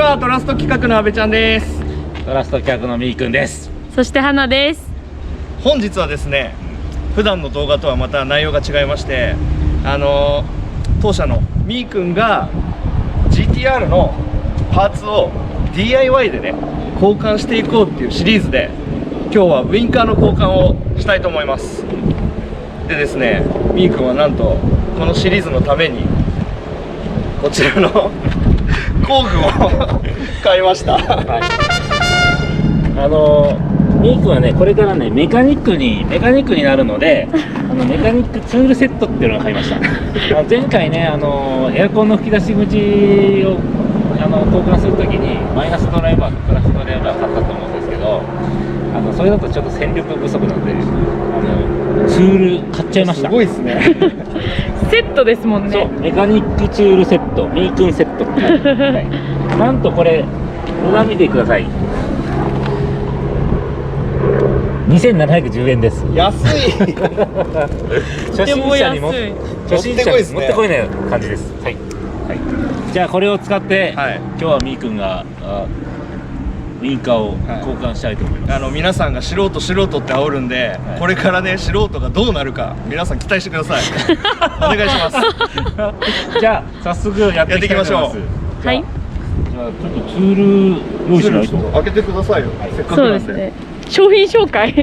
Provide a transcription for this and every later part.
はトラスト企画の阿部ちゃんです。トラスト企画のみーくんです。そして花です。本日はですね、普段の動画とはまた内容が違いまして、当社のみーくんが GTR のパーツを DIY でね交換していこうっていうシリーズで、今日はウインカーの交換をしたいと思います。でですね、みーくんはなんとこのシリーズのためにこちらの工具を買いました。みーくんはね、これからねメカニックになるので、メカニックツールセットっていうのを買いました。前回ね、エアコンの吹き出し口を交換するときにマイナスドライバーとプラスドライバー買ったと思うんですけど、それだとちょっと戦力不足なので、ツール買っちゃいました。すごいですね。セットですもんね。そう、メカニックツールセット、みーくんセットっていう、はい、なんとこれ値段見てください。2710円です。安い。初心者にも持ってこいな感じです。はい、はい、じゃあこれを使って、はい、今日はみーくんがウインカーを交換したいと思います。皆さんが素人って煽るんで、はい、これからね素人がどうなるか皆さん期待してください。お願いします。じゃあ早速やっていきましょう。はい。じゃあちょっとツール用意しないと。開けてくださいよ。せっかくなんで。そうですね。商品紹介。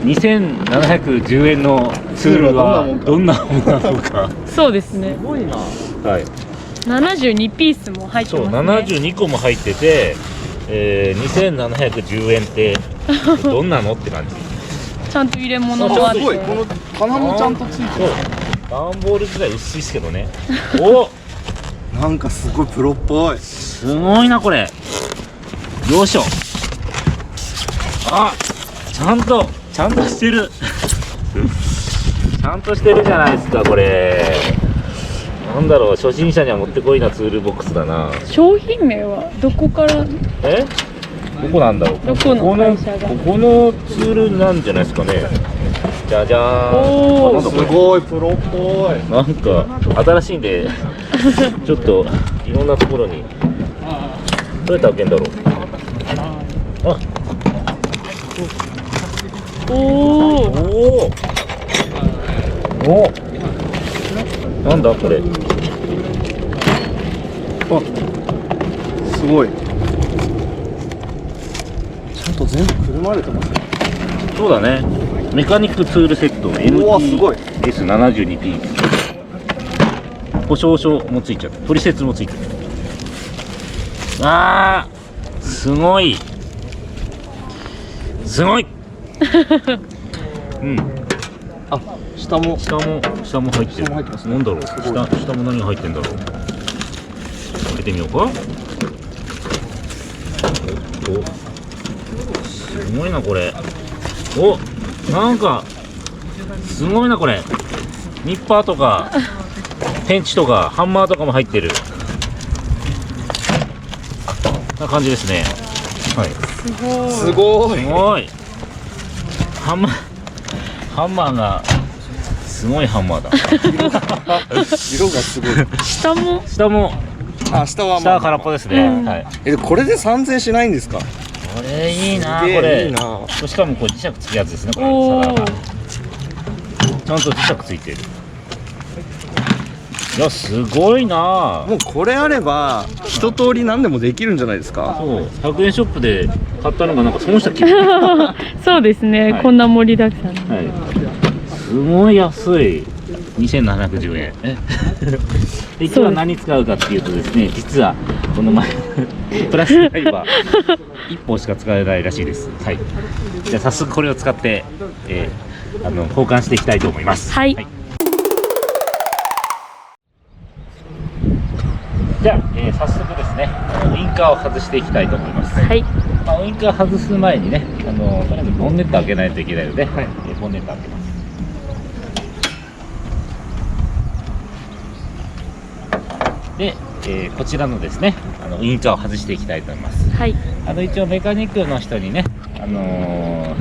2710円のツールはどんなものなのか。そうですね。すごいな。はい。72ピースも入ってますね。そう、72個も入ってて、2710円ってどんなのって感じ。ちゃんと入れ物もあって。すごい。この棚もちゃんとついてる。段ボール自体薄いですけどね。お。なんかすごいプロっぽい。すごいなこれ。よいしょ。あ、ちゃんとしてる。ちゃんとしてるじゃないですかこれ。なんだろう、初心者にはもってこいなツールボックスだな。商品名はどこから？どこなんだろう。どこの会社が？ここのツールなんじゃないですかね。じゃじゃーん。おー、すごいプロっぽい。なんか新しいんでちょっといろんなところにどうやって開けんだろう。あ、おおなんだこれ。あ、すごい。ちゃんと全部くるまれてますね。そうだね。メカニックツールセット MTS72P。故障書もついちゃう。取説もついてる。あー、すごい。うん。あ、下も入ってる。なんだろう。下も何が入ってんだろう。開けてみようか。すごいなこれ。お、なんかすごいなこれ。ニッパーとかペンチとかハンマーとかも入ってるな感じですね。はい。すごい。ハンマーがすごいハンマーだ。色がすごい。下もあ、下は空っぽですね。はい。これで3000円しないんですか？これいいなこれ。しかもこれ磁石つくやつですね。これちゃんと磁石ついてる。いやすごいな。もうこれあれば一通り何でもできるんじゃないですか？そう、100円ショップで買ったのがなんか損した気分。そうですね、はい、こんな盛りだくさん、はい、すごい安い。2710円。で今日は何使うかっていうとですね、実はこの前プラスドライバー1本しか使えないらしいです。はい。じゃあ早速これを使って、交換していきたいと思います。はい、はい。じゃあ、早速ですね、ウインカーを外していきたいと思います。はい。ウインカー外す前にね、とりあえずボンネット開けないといけないので、はい、ボンネット開けます。で、こちらのですね、ウインカーを外していきたいと思います。はい。一応メカニックの人にね、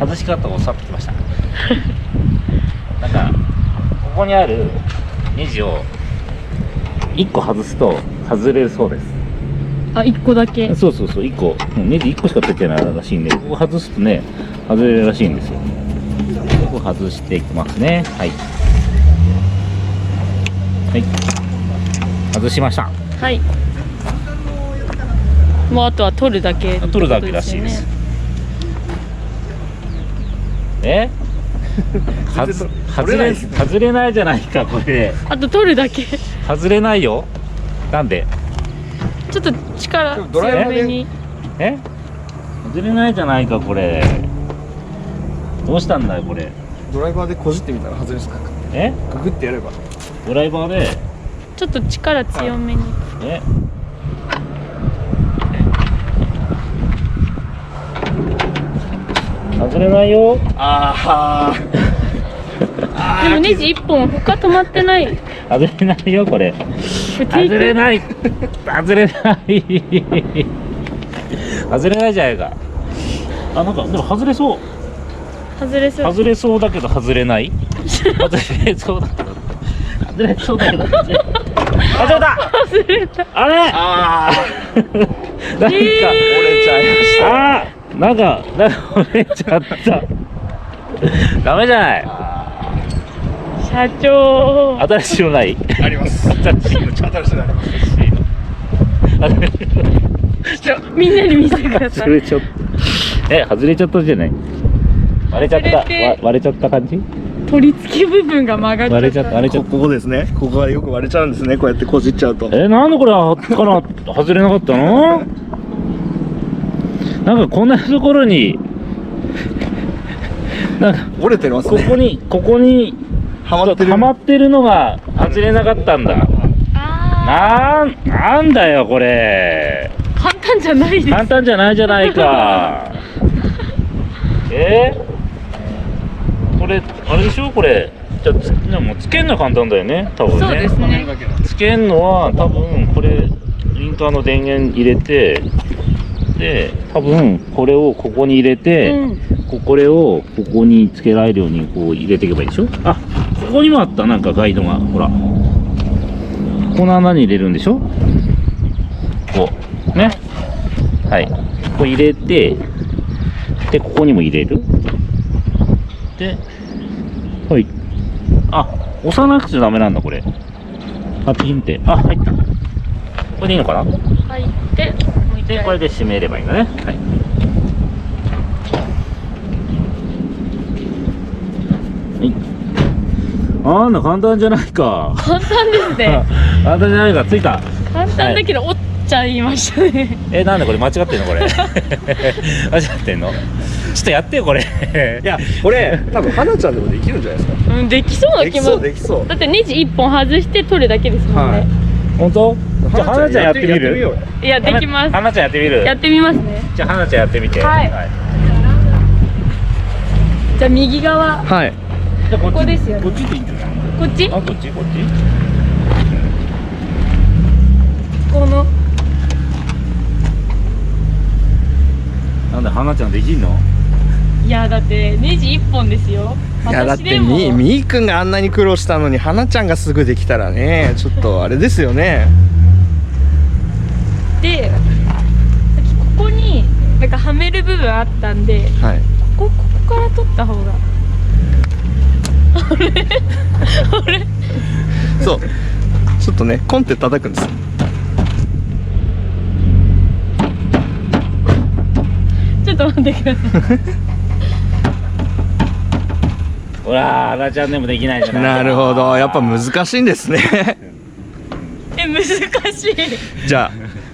外し方を教わってきました。なんかここにあるネジを1個外すと外れるそうです。あ、1個だけ。そうそうそう、1個、ネジ1個しかついてないらしいんで、ここ外すとね、外れるらしいんですよ。ここ外していきますね。はい。はい。外しました。はい。もうあとは取るだけ、取るだけらしいです。え？外れないじゃないか、これ。あと取るだけ。外れないよ。なんで？ちょっと力強めに。え？外れないじゃないか、これ。どうしたんだよ、これ。ドライバーでこじってみたら外れですか？え？ググってやれば。ドライバーで。ちょっと力強めに。え？外れないよ。あでもネジ1本他止まってない。外れないよ、これ。外れない。外れない。外れないじゃないか。あ、なんかでも外れそう。外れそう。外れそうだけど外れない。外れそうだけど。外れそうだけど。外れた。外れた。あれ。あなんか、折れちゃいました。なんか折れちゃった。ダメじゃない。社長。新しいのない？あります。新しいの。新しいのあります。みんなに見せてください。外れちゃった。外れちゃったじゃない。割れちゃった。割れちゃった感じ？取り付け部分が曲がっちゃった。割れちゃった。割れちゃった。ここですね。ここがよく割れちゃうんですね。こうやってこじっちゃうと。なんでこれから外れなかったの？なんかこんなところになんか折れてますね。ここにはまってるのが外れなかったんだ。なんだよこれ。簡単じゃないです。簡単じゃないじゃないか。これあれでしょ、これ。じゃあでもつけんの簡単だよね、多分ね。そうですね。つけんのは多分これリンカーの電源入れて、で多分これをここに入れて、これをここにつけられるようにこう入れていけばいいでしょ。あ、ここにもあった、なんかガイドが、ほらこの穴に入れるんでしょ、こうね。はい、こう入れて、でここにも入れる。で、はい、あ、押さなくちゃダメなんだこれ。パチンって、あ、入った。これでいいのかな。入ってでこれで閉めればいいんだね。はい。あんな簡単じゃないか。簡単ですね。簡単じゃないか。ついた。簡単だけど折っちゃいましたね。なんでこれ間違ってんのこれ。間違ってんの。ちょっとやってよこれ。いや、これ多分花ちゃんでもできるんじゃないですか。うん、できそうな気も。できそう。だってネジ1本外して取るだけですもんね。本当？じゃあ花ちゃんやってみる？いや、できます。花ちゃんやってみる？やってみますね。じゃあ花ちゃんやってみて。はい。じゃあ右側。はい。じゃあここですよね。こっちでいいんじゃない？こっち？あ、こっち？この。なんで花ちゃんできんの？いや、だってネジ1本ですよ。いや、だってみーくんがあんなに苦労したのに花ちゃんがすぐできたらね、ちょっとあれですよね。で、ここになんかはめる部分あったんで、はい。ここから取った方が。あれそう。ちょっとね、コンって叩くんです。ちょっと待ってください。ほら、花ちゃんでもできないじゃない。なるほど、やっぱ難しいんですね。難しい。じゃあ、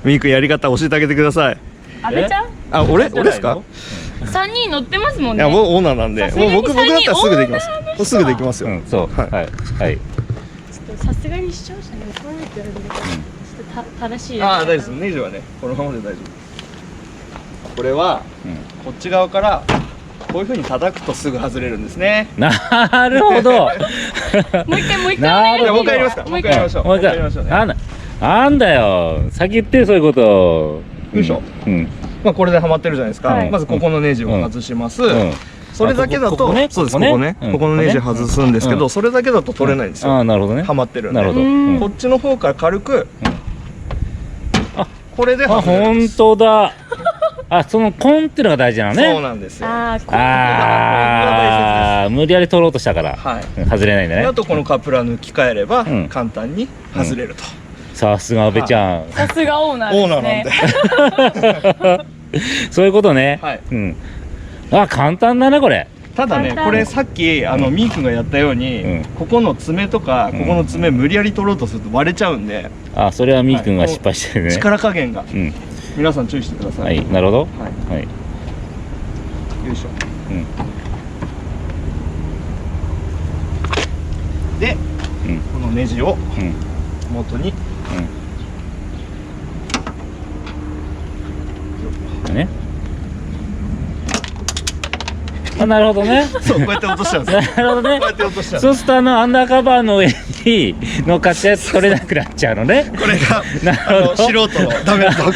みーくんやり方教えてあげてください。阿部ちゃん？あ、俺ですか？3人乗ってますもんね。いや、もうオーナーなんで、もう僕だったらすぐできます。もうすぐできますよ。そう。はい。はい。ちょっとさすがに視聴者に怒られてるんで、ちょっと正しい。ああ、大丈夫です。ネジはね、このままで大丈夫です。これは、こっち側からこういう風に叩くとすぐ外れるんですね。なるほど。もう一回もう一回やりますか。もう一回やりましょう。もう一回。なんだよ。先言ってそういうこと。よいしょ。まあこれではまってるじゃないですか。はいまずここのネジを外します。それだけだと、そうです、ここね、ここのネジ外すんですけど、それだけだと取れないんですよ。ああ、なるほどね。はまってるんで。なるほど。こっちの方から軽く、これであ、外れるん本です。当だ。あ、そのコンっていうのが大事なのね。そうなんですよ。ああ、こああ、無理やり取ろうとしたから、はい。外れないんだねであ。とこのカプラー抜き替えればうん簡単に外れると。さすが阿部ちゃん。さすがオーナーオーナーですね。なんで。そういうことね。はいうん。あ、簡単だなこれ。ただね簡単これさっきみーくんがやったように、うんここの爪とかここの爪無理やり取ろうとすると割れちゃうんで、あ、それはみーくんが失敗してるね。力加減がうん。皆さん注意してくださ。はいい、なるほど。はいはい。よいしょ。うん。でうん。このネジをうん。元にうん。ね。あ、なるほどね。そうこうやって落としちゃうんですよ。なるほどねこうやって落としちゃうんそうするとアンダーカバーの上に乗っかったやつ取れなくなっちゃうのね。これがなるほど素人のダメなとこ。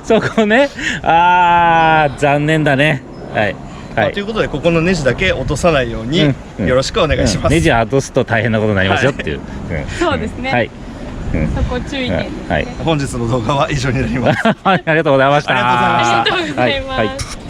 そこね。あー、残念だね。はい。はいということでここのネジだけ落とさないようにうんうんよろしくお願いします。ネジ落とすと大変なことになりますよっていう。うんそうですねはい。うんそこ注意点ですね。はい。本日の動画は以上になります。はい、ありがとうございました。ありがとうございましたありがとうございます。はい